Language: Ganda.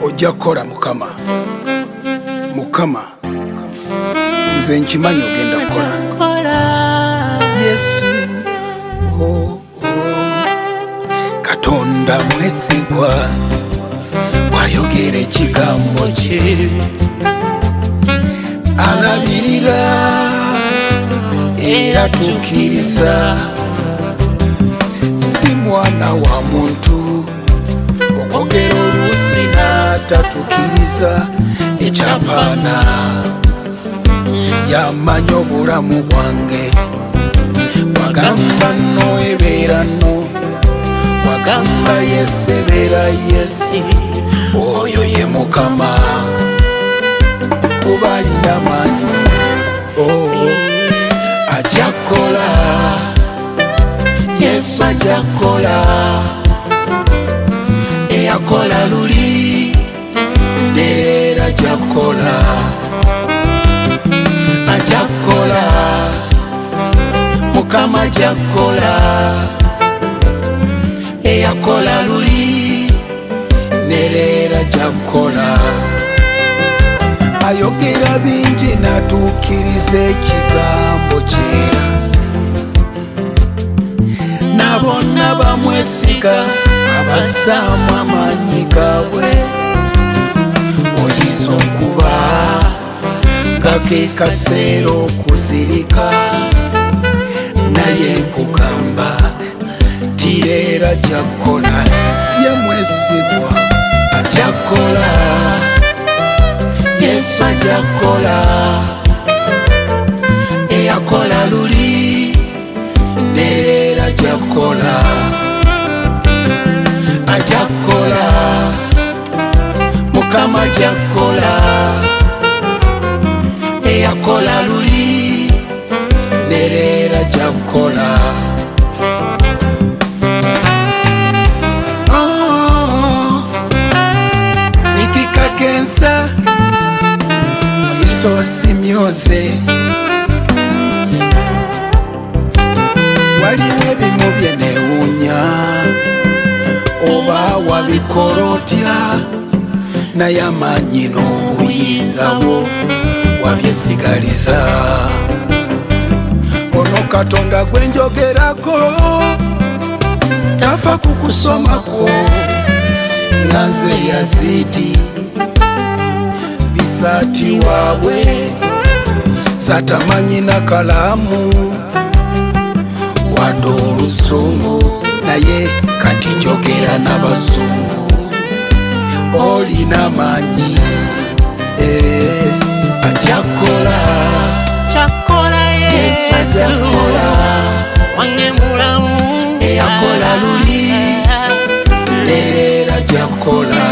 ojja kukola mukama nze nkimanyi ogenda kukola Yesu Katonda mwesigwa bw'ayogera ekigambo kye alabirira era tukkiriza si mwana wa muntu okwogera oluusi n'atatukkiriza ekyapaana yamanya obulamu bwange wagamba nno ebeera nno wagamba Yesu ebeera Yesu oyo ye Mukama kuba alina maanyi ajja kukola Yesu ajja kukola eyakola luli nereera ajja kukola Mukama ajja kukola eyakola luli nereera ajja kukola ayogera bingi natuukiriza ekigambo kyera nabonna bamwesiga abassaamu amaanyi gaabwe oyinza okuba nga ke kaseera okuzirika naye nkugamba tireera ajja kukola ye mwesigwa ajja kukola Yesu ajja kukola eyakola luli nereera ajja kukola Mukama ajja kukola eyakola luli nereera ajja kukola nikikakensa Simyoze waliwo ebimu bye neewuunya oba wabikola otya naye amaanyi n'obuyinza bwo wabyesigaliza ono Katonda gwe njogerako tafa kukusoma kwo nga nze Yazidi bisati waabwe satamanyi na kalamu wadde olusungu naye kati njogera n'abazungu olina maanyi ajja kukola Yesu ajja kukola eyakola luli nereera ajja kukola